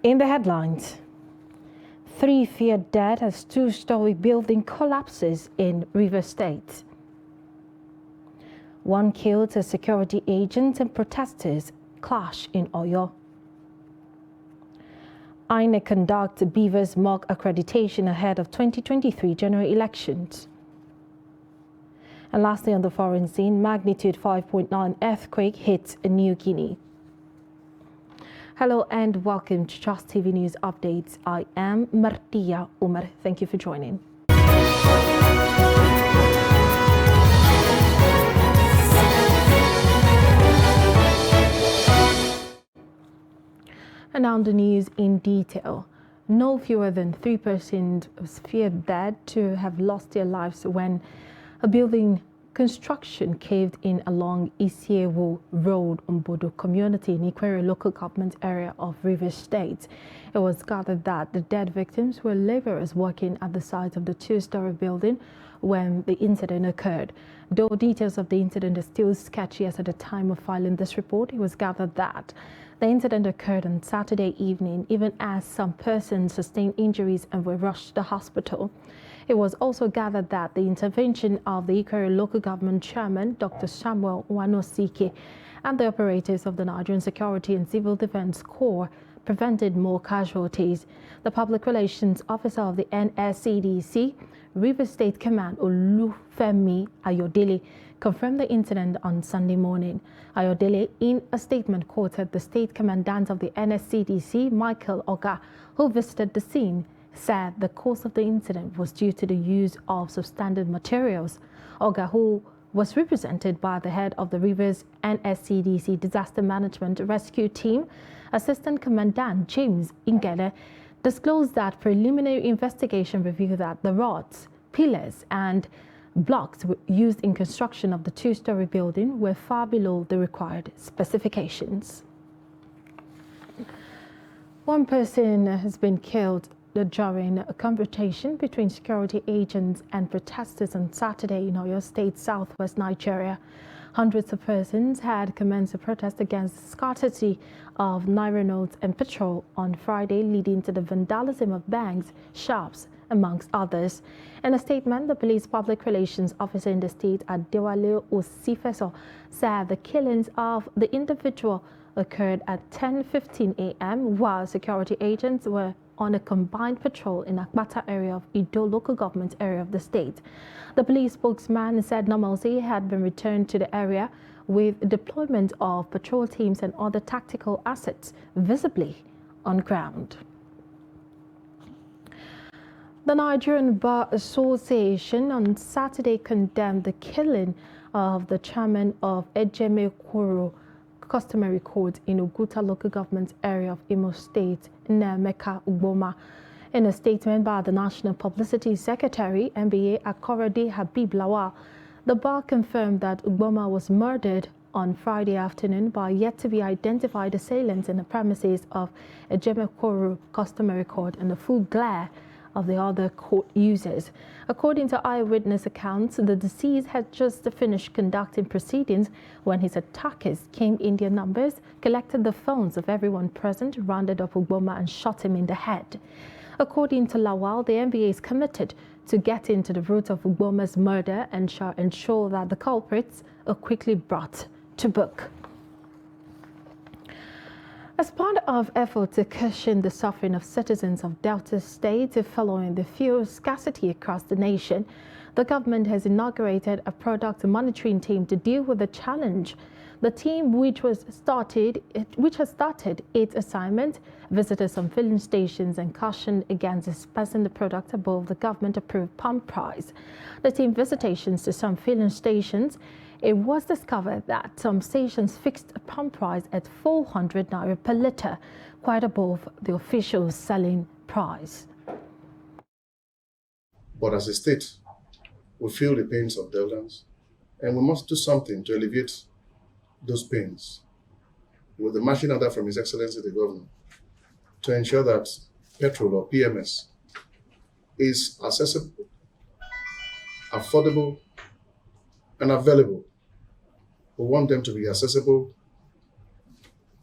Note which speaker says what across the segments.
Speaker 1: In the headlines, 3 feared dead as two-story building collapses in Rivers State. 1 killed as security agents and protesters clash in Oyo. INEC conducts Beavers mock accreditation ahead of 2023 general elections. And lastly, on the foreign scene, magnitude 5.9 earthquake hits New Guinea. Hello and welcome to Trust TV News Updates. I am Martia Umar. Thank you for joining. And now the news in detail. No fewer than 3 persons was feared dead to have lost their lives when a building construction caved in along Isiewu Road, Bodo community in Ikwere local government area of Rivers State. It was gathered that the dead victims were laborers working at the site of the 2-story building when the incident occurred. Though details of the incident are still sketchy as at the time of filing this report, it was gathered that the incident occurred on Saturday evening, even as some persons sustained injuries and were rushed to the hospital. It was also gathered that the intervention of the Ikwere local government chairman, Dr. Samuel Wanosike, and the operators of the Nigerian Security and Civil Defense Corps prevented more casualties. The public relations officer of the NSCDC, Rivers State Command Olufemi Ayodele, confirmed the incident on Sunday morning. Ayodele, in a statement, quoted the state commandant of the NSCDC, Michael Oga, who visited the scene, said the cause of the incident was due to the use of substandard materials. Oga, who was represented by the head of the Rivers NSCDC Disaster Management Rescue Team, Assistant Commandant James Ingele, disclosed that preliminary investigation revealed that the rods, pillars and blocks used in construction of the 2-story building were far below the required specifications. 1 person has been killed during a confrontation between security agents and protesters on Saturday in Oyo State, southwest Nigeria. Hundreds of persons had commenced a protest against the scarcity of naira notes and petrol on Friday, leading to the vandalism of banks, shops, amongst others. In a statement, the police public relations officer in the state, Adewale Osifeso, said the killings of the individual occurred at 10:15 a.m. while security agents were on a combined patrol in Akbata area of Ido local government area of the state. The police spokesman said normalcy had been returned to the area with deployment of patrol teams and other tactical assets visibly on ground. The Nigerian Bar Association on Saturday condemned the killing of the chairman of Ejeme Koro Customary Court in Oguta local government area of Imo State, Nemeka Ugboma. In a statement by the National Publicity Secretary, MBA Akorede Habib Lawal, the bar confirmed that Ugboma was murdered on Friday afternoon by yet-to-be-identified assailants in the premises of Ejeme Koro Customary Court in the full glare of the other court users. According to eyewitness accounts, the deceased had just finished conducting proceedings when his attackers came in their numbers, collected the phones of everyone present, rounded up Ugboma and shot him in the head. According to Lawal, the NBA is committed to getting to the root of Ugboma's murder and shall ensure that the culprits are quickly brought to book. As part of effort to cushion the suffering of citizens of Delta State following the fuel scarcity across the nation, the government has inaugurated a product monitoring team to deal with the challenge. The team, which has started its assignment, visited some filling stations and cautioned against dispensing the product above the government-approved pump price. The team visitations to some filling stations, it was discovered that some stations fixed a pump price at 400 naira per litre, quite above the official selling price.
Speaker 2: But as a state, we feel the pains of Deltans, and we must do something to alleviate those pains with the marching order from His Excellency the Governor to ensure that petrol or PMS is accessible, affordable, and available. We want them to be accessible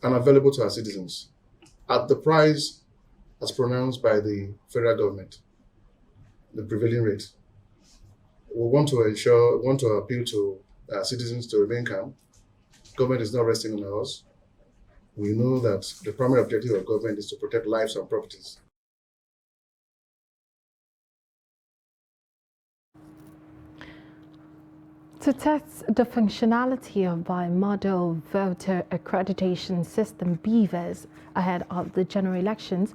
Speaker 2: and available to our citizens at the price as pronounced by the federal government, the prevailing rate. We want to appeal to citizens to remain calm. Government is not resting on us. We know that the primary objective of government is to protect lives and properties.
Speaker 1: To test the functionality of bimodal voter accreditation system BVAS ahead of the general elections,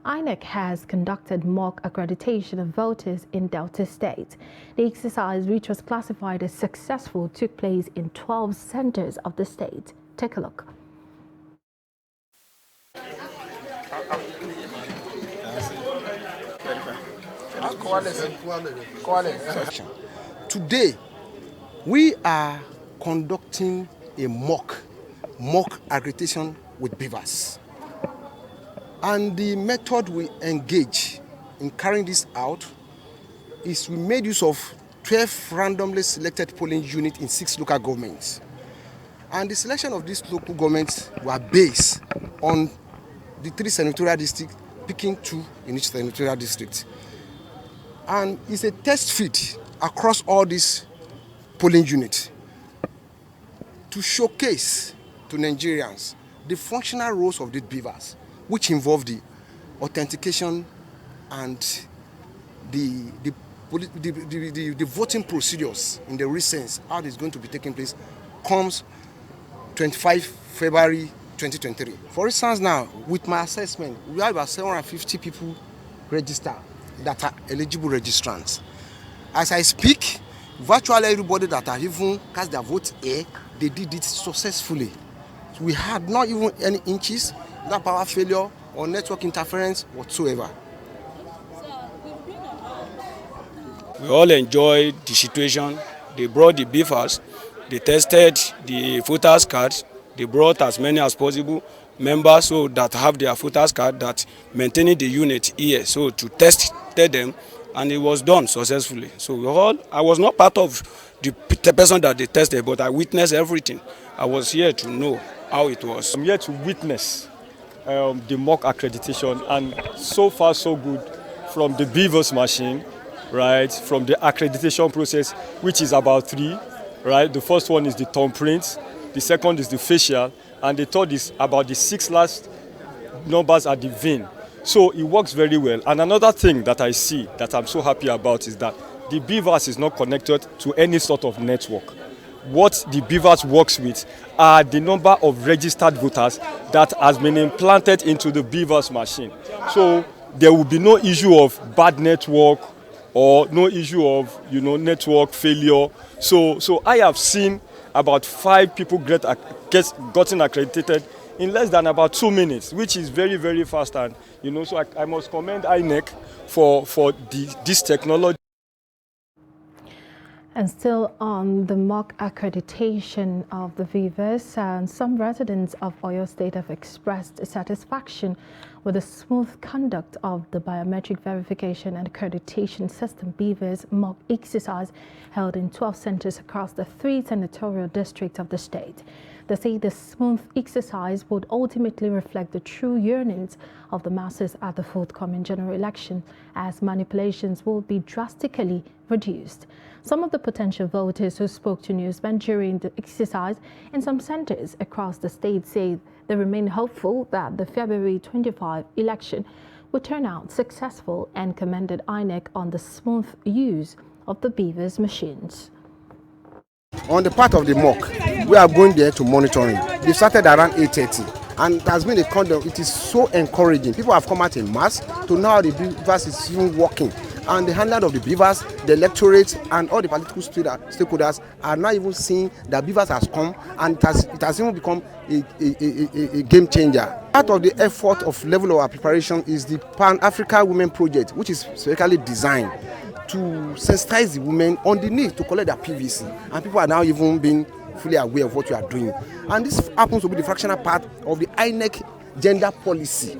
Speaker 1: INEC has conducted mock accreditation of voters in Delta State. The exercise, which was classified as successful, took place in 12 centers of the state. Take a look.
Speaker 3: Today, we are conducting a mock accreditation with BVAS. And the method we engage in carrying this out is we made use of 12 randomly selected polling units in 6 local governments. And the selection of these local governments were based on the 3 senatorial districts, picking 2 in each senatorial district. And it's a test fit across all these polling units to showcase to Nigerians the functional roles of these BVAS, which involve the authentication and the voting procedures in the recent, how it's going to be taking place, comes 25 February 2023. For instance, now, with my assessment, we have about 750 people registered that are eligible registrants. As I speak, virtually everybody that have even cast their vote here, they did it successfully. So we had not even any inches, not power failure or network interference whatsoever.
Speaker 4: We all enjoyed the situation. They brought the BVAS, they tested the voters' cards, they brought as many as possible members so that have their voters' card that maintaining the unit here, so to test them, and it was done successfully. So I was not part of the person that they tested, but I witnessed everything. I was here to know how it was.
Speaker 5: I'm here to witness the mock accreditation, and so far so good from the BVAS machine, right, from the accreditation process, which is about 3, right. The first one is the thumbprint, the second is the facial, and the third is about the 6 last numbers at the VIN. So it works very well. And another thing that I see that I'm so happy about is that the BVAS is not connected to any sort of network. What the BVAS works with are the number of registered voters that has been implanted into the BVAS machine. So there will be no issue of bad network or no issue of network failure. So I have seen about 5 people gotten accredited in less than about 2 minutes, which is very, very fast. And so I must commend INEC for this technology.
Speaker 1: And still on the mock accreditation of the BVAS, some residents of Oyo State have expressed satisfaction with the smooth conduct of the biometric verification and accreditation system BVAS mock exercise held in 12 centers across the 3 senatorial districts of the state. They say the smooth exercise would ultimately reflect the true yearnings of the masses at the forthcoming general election, as manipulations will be drastically reduced. Some of the potential voters who spoke to Newsman during the exercise in some centers across the state say they remain hopeful that the February 25 election will turn out successful and commended INEC on the smooth use of the BVAS machines.
Speaker 3: On the part of the mock, we are going there to monitoring. They started around 8:30, and it has been a conduct. It is so encouraging. People have come out in mass to know how the BVAS is even working. And the handler of the BVAS, the electorate, and all the political stakeholders are now even seeing that BVAS has come, and it has even become a game changer. Part of the effort of level of our preparation is the Pan-Africa Women Project, which is specifically designed to sensitize the women on the need to collect their PVC. And people are now even being fully aware of what we are doing. And this happens to be the fractional part of the INEC gender policy,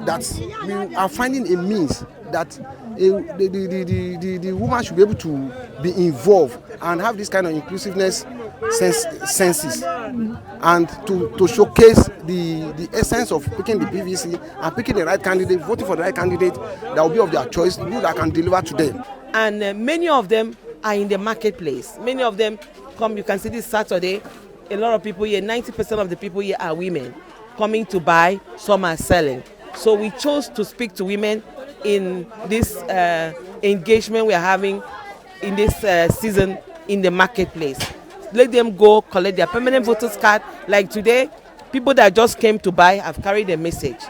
Speaker 3: that we are finding a means that the woman should be able to be involved and have this kind of inclusiveness senses. and to showcase the essence of picking the PVC and picking the right candidate, voting for the right candidate that will be of their choice, who that can deliver to them.
Speaker 6: And many of them are in the marketplace. Many of them come, you can see this Saturday, a lot of people here, 90% of the people here are women coming to buy, some are selling. So we chose to speak to women in this engagement we are having in this season in the marketplace. Let them go collect their permanent voters card. Like today, people that just came to buy have carried a message.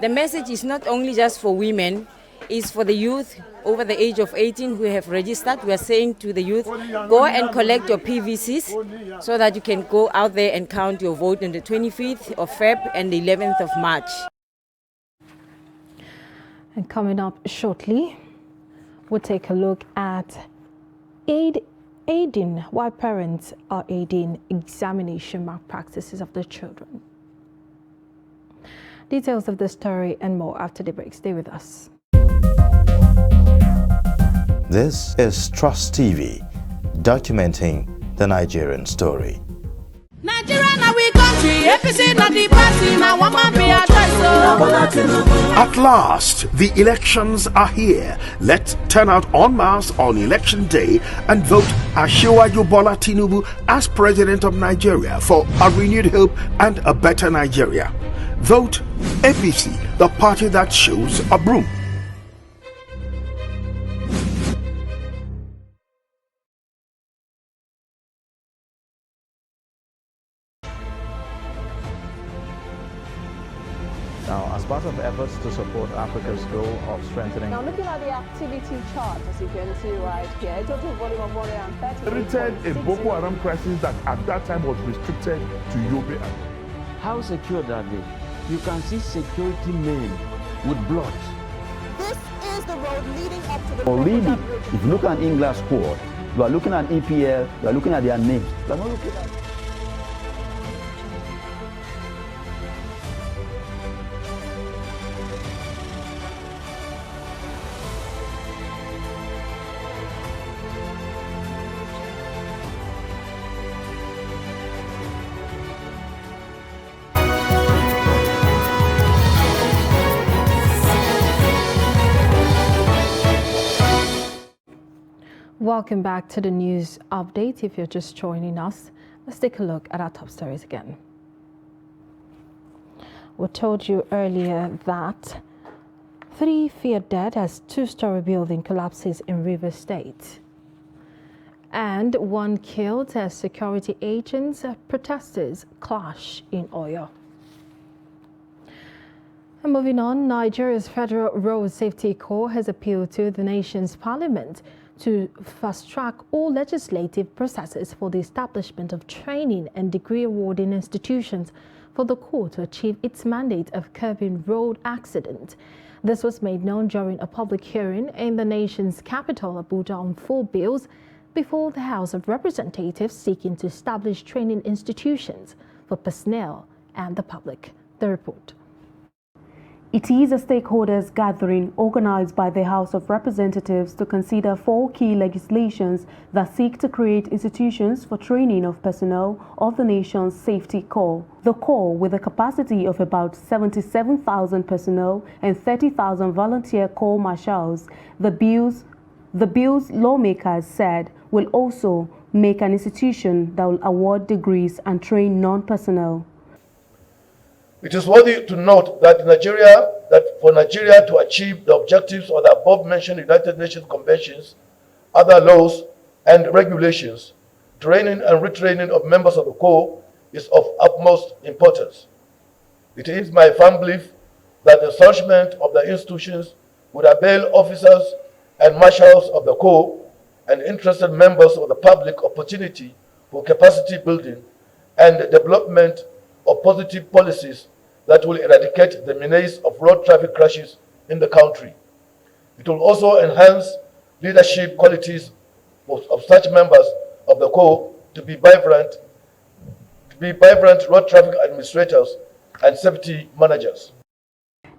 Speaker 7: The message is not only just for women, it's for the youth over the age of 18 who have registered. We are saying to the youth, go and collect your PVCs so that you can go out there and count your vote on the 25th of Feb and the 11th of March.
Speaker 1: And coming up shortly, we'll take a look at aiding why parents are aiding examination malpractices of their children. Details of the story and more after the break. Stay with us.
Speaker 8: This is Trust TV, documenting the Nigerian story.
Speaker 9: At last, the elections are here. Let's turn out en masse on election day and vote Asiwaju Bola Tinubu as President of Nigeria for a renewed hope and a better Nigeria. Vote APC, the party that shows a broom.
Speaker 8: Now, as part of efforts to support Africa's goal of strengthening...
Speaker 10: Now, looking at the activity chart, as you can see right here, a total volume of 130.
Speaker 11: Created a Boko Haram crisis that at that time was restricted to Yobe.
Speaker 12: How secure are they? You can see security men with blood.
Speaker 10: This is the road leading up to the...
Speaker 12: Already, if you look at England squad, you are looking at EPL, you are looking at their names. You are not looking at...
Speaker 1: Welcome back to the news update. If you're just joining us, let's take a look at our top stories again. We told you earlier that 3 feared dead as 2-story building collapses in Rivers State. And 1 killed as security agents protesters clash in Oyo. And moving on, Nigeria's Federal Road Safety Corps has appealed to the nation's parliament to fast-track all legislative processes for the establishment of training and degree-awarding institutions for the Corps to achieve its mandate of curbing road accidents. This was made known during a public hearing in the nation's capital, Abuja, on 4 bills before the House of Representatives seeking to establish training institutions for personnel and the public. The report.
Speaker 13: It is a stakeholders gathering organized by the House of Representatives to consider 4 key legislations that seek to create institutions for training of personnel of the nation's safety corps. The corps, with a capacity of about 77,000 personnel and 30,000 volunteer corps marshals, the bill's lawmakers said will also make an institution that will award degrees and train non-personnel.
Speaker 14: It is worthy to note that for Nigeria to achieve the objectives of the above-mentioned United Nations conventions, other laws and regulations, training and retraining of members of the Corps is of utmost importance. It is my firm belief that the establishment of the institutions would avail officers and marshals of the Corps and interested members of the public opportunity for capacity building and development of positive policies that will eradicate the menace of road traffic crashes in the country. It will also enhance leadership qualities of such members of the Corps to be vibrant road traffic administrators and safety managers.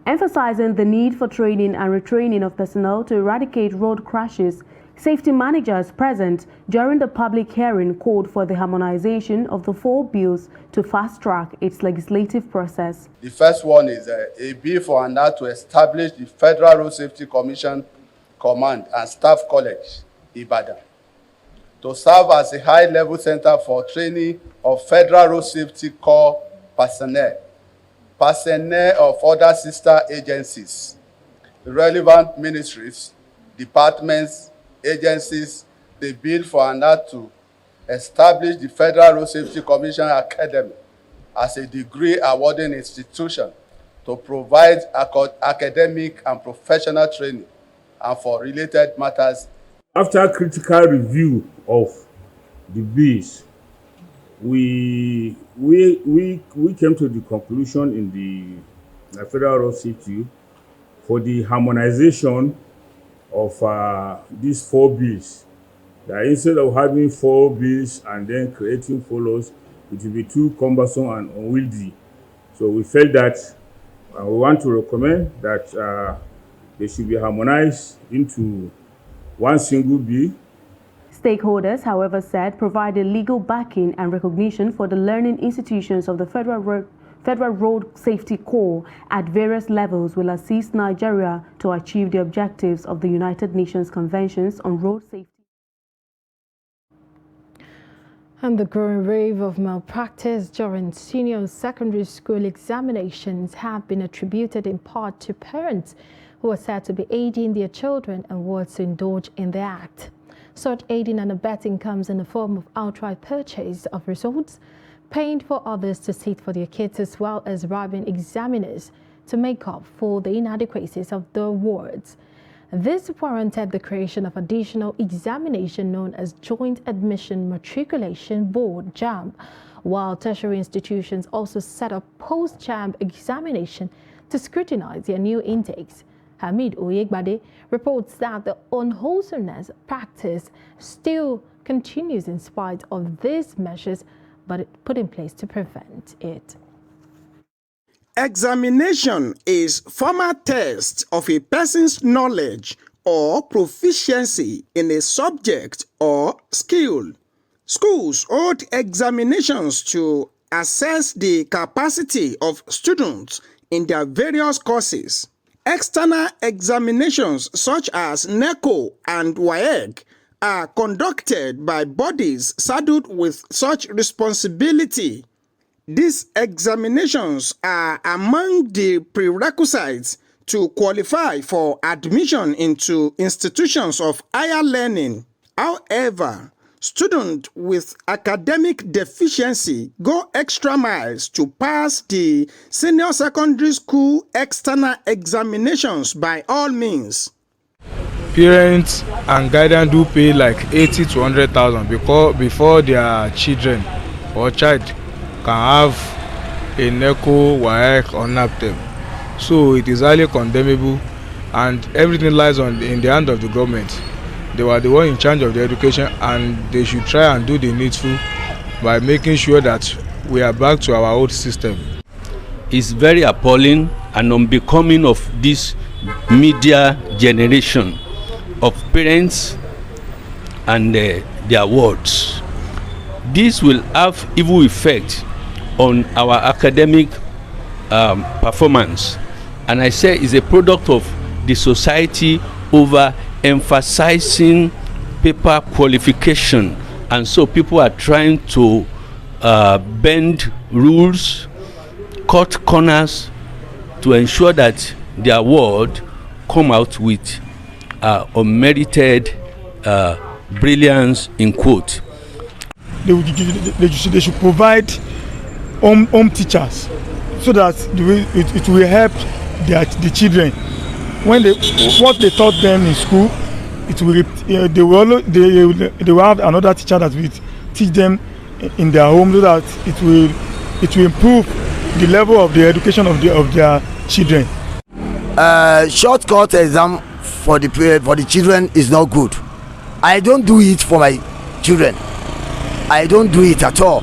Speaker 13: Emphasizing the need for training and retraining of personnel to eradicate road crashes, Safety managers present during the public hearing called for the harmonization of the 4 bills to fast-track its legislative process.
Speaker 15: The first one is a bill for an act to establish the Federal Road Safety Commission Command and Staff College, Ibadan, to serve as a high-level center for training of Federal Road Safety Corps personnel of other sister agencies, relevant ministries, departments, agencies. The bill for an act to establish the Federal Road Safety Commission Academy as a degree awarding institution to provide academic and professional training and for related matters.
Speaker 11: After critical review of the bills, we came to the conclusion in the Federal Road Safety for the harmonization of these 4 bills. That instead of having 4 bills and then creating follows, it will be too cumbersome and unwieldy. So we felt that we want to recommend that they should be harmonized into one single bill.
Speaker 13: Stakeholders, however, said provided legal backing and recognition for the learning institutions of the Federal Road Safety Corps at various levels will assist Nigeria to achieve the objectives of the United Nations Conventions on Road Safety.
Speaker 1: And the growing wave of malpractice during senior secondary school examinations have been attributed in part to parents who are said to be aiding their children and wards to indulge in the act. Such aiding and abetting comes in the form of outright purchase of results, paying for others to sit for their kids, as well as bribing examiners to make up for the inadequacies of the awards. This warranted the creation of additional examination known as Joint Admission Matriculation Board, JAMB, while tertiary institutions also set up post-JAMB examination to scrutinize their new intakes. Hamid Oyegbade reports that the unwholesomeness practice still continues in spite of these measures, but it put in place to prevent it.
Speaker 16: Examination is formal test of a person's knowledge or proficiency in a subject or skill. Schools hold examinations to assess the capacity of students in their various courses. External examinations such as NECO and WAEC are conducted by bodies saddled with such responsibility. These examinations are among the prerequisites to qualify for admission into institutions of higher learning. However, students with academic deficiency go extra miles to pass the senior secondary school external examinations by all means.
Speaker 17: Parents and guardians do pay like 80 to 100,000 before their children or child can have a NECO, WAEC or NAPTEP. So it is highly condemnable, and everything lies in the hand of the government. They were the one in charge of the education, and they should try and do the needful by making sure that we are back to our old system.
Speaker 18: It's very appalling and unbecoming of this media generation of parents and their words. This will have evil effect on our academic performance, and I say it's a product of the society over emphasizing paper qualification, and so people are trying to bend rules, cut corners to ensure that their award come out with unmerited brilliance in quote.
Speaker 19: They should provide home teachers so that it will help the children. When what they taught them in school, they will have another teacher that will teach them in their home, so that it will improve the level of the education of their children.
Speaker 20: Shortcut exam for the children is not good. I don't do it for my children. I don't do it at all,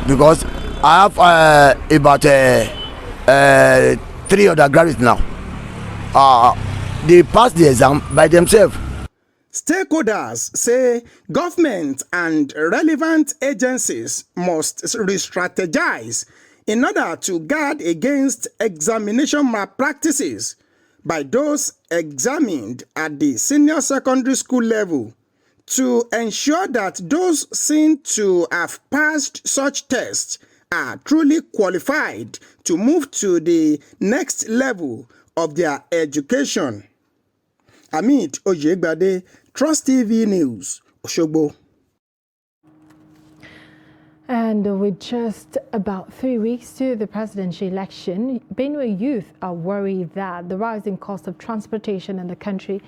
Speaker 20: because I have about 3 undergraduates now. They pass the exam by themselves.
Speaker 16: Stakeholders say government and relevant agencies must re-strategize in order to guard against examination malpractices by those examined at the senior secondary school level to ensure that those seen to have passed such tests are truly qualified to move to the next level of their education. Amit Oyegbade, Trust TV News, Osogbo.
Speaker 1: And with just about 3 weeks to the presidential election, Benue youth are worried that the rising cost of transportation in the country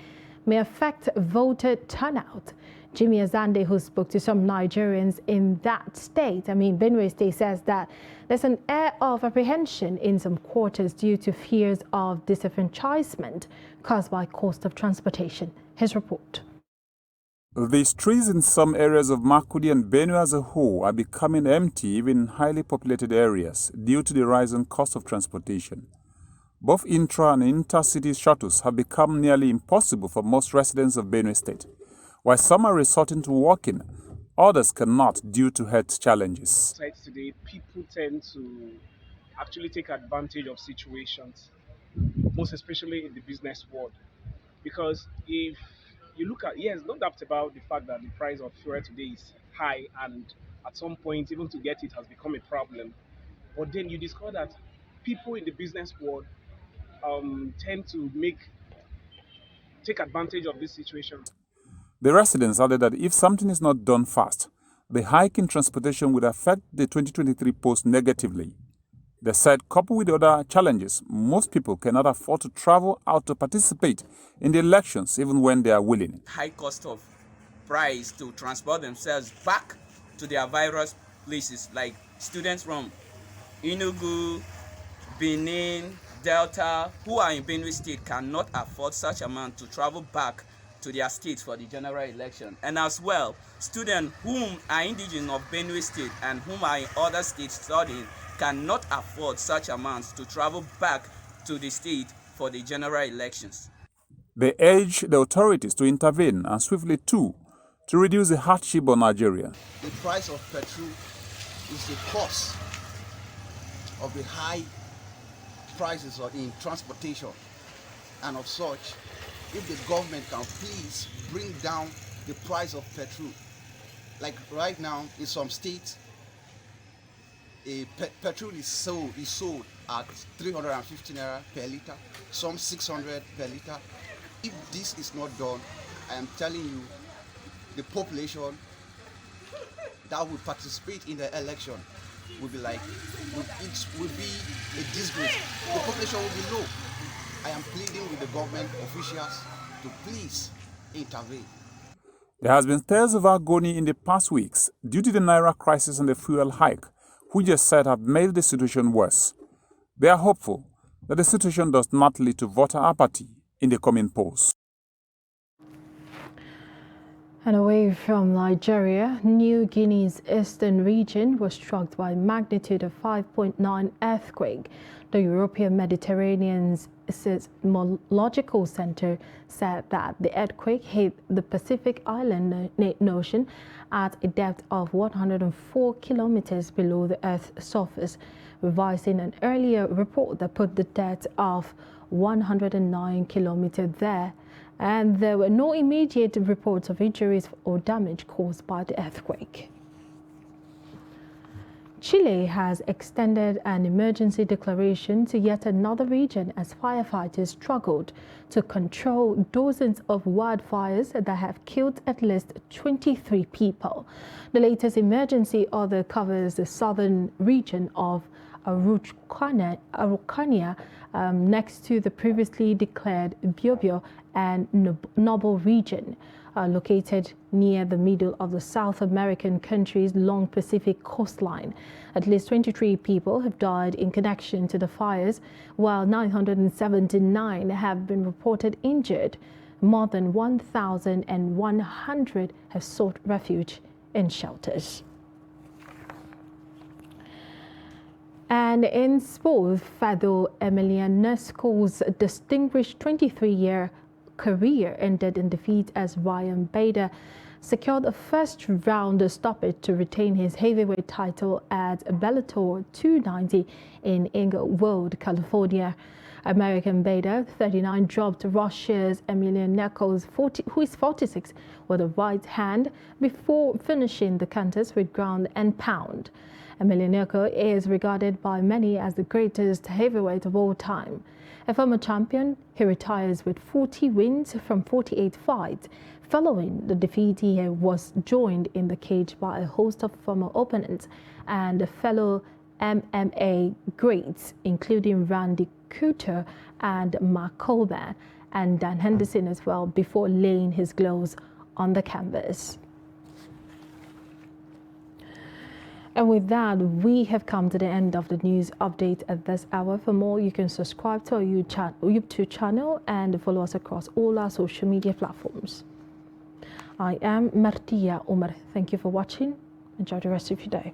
Speaker 1: may affect voter turnout. Jimmy Azande, who spoke to some Nigerians in that state, Benue State, says that there's an air of apprehension in some quarters due to fears of disenfranchisement caused by cost of transportation. His report.
Speaker 21: The streets in some areas of Makurdi and Benue as a whole are becoming empty even in highly populated areas due to the rising cost of transportation. Both intra and intercity shuttles have become nearly impossible for most residents of Benue State. While some are resorting to walking, others cannot due to health challenges.
Speaker 22: Today, people tend to actually take advantage of situations, most especially in the business world. Because if you look at, yes, no doubt about the fact that the price of fuel today is high, and at some point, even to get it has become a problem. But then you discover that people in the business world tend to take advantage of this situation.
Speaker 21: The residents added that if something is not done fast, the hike in transportation would affect the 2023 post negatively. They said, coupled with the other challenges, most people cannot afford to travel out to participate in the elections even when they are willing.
Speaker 23: High cost of price to transport themselves back to their various places, like students from Enugu, Benin, Delta, who are in Benue State, cannot afford such amount to travel back to their states for the general election. And as well, students whom are indigenous of Benue State and whom are in other states studying cannot afford such amounts to travel back to the state for the general elections.
Speaker 21: They urge the authorities to intervene and swiftly too to reduce the hardship on Nigeria.
Speaker 3: The price of petrol is the cause of the high prices in transportation, and of such, if the government can please bring down the price of petrol. Like right now in some states, petrol is sold at 350 naira per liter, some 600 per liter. If this is not done, I am telling you, the population that will participate in the election will be it will be a disgrace. The population will be low. I am pleading with the government officials to please intervene.
Speaker 21: There has been tales of agony in the past weeks due to the Naira crisis and the fuel hike, which they said have made the situation worse. They are hopeful that the situation does not lead to voter apathy in the coming polls.
Speaker 1: And away from Nigeria, New Guinea's eastern region was struck by a magnitude of 5.9 earthquake. The European Mediterranean's Seismological Center said that the earthquake hit the Pacific Island Ocean at a depth of 104 kilometers below the Earth's surface, revising an earlier report that put the depth of 109 kilometers there. And there were no immediate reports of injuries or damage caused by the earthquake. Chile has extended an emergency declaration to yet another region as firefighters struggled to control dozens of wildfires that have killed at least 23 people. The latest emergency order covers the southern region of Araucania, next to the previously declared Biobío and Noble region, located near the middle of the South American country's long Pacific coastline. At least 23 people have died in connection to the fires, while 979 have been reported injured. More than 1,100 have sought refuge in shelters. And in sport, Fado Emilianescu's distinguished 23-year career ended in defeat as Ryan Bader secured a first-round stoppage to retain his heavyweight title at Bellator 290 in Inglewood, California. American Bader, 39, dropped Russia's Emelianenko, who is 46, with a right hand before finishing the contest with ground and pound. Emelianenko is regarded by many as the greatest heavyweight of all time. A former champion, he retires with 40 wins from 48 fights. Following the defeat, he was joined in the cage by a host of former opponents and fellow MMA greats, including Randy Couture and Mark Coleman and Dan Henderson as well, before laying his gloves on the canvas. And with that, we have come to the end of the news update at this hour. For more, you can subscribe to our YouTube channel and follow us across all our social media platforms. I am Martia Umar. Thank you for watching. Enjoy the rest of your day.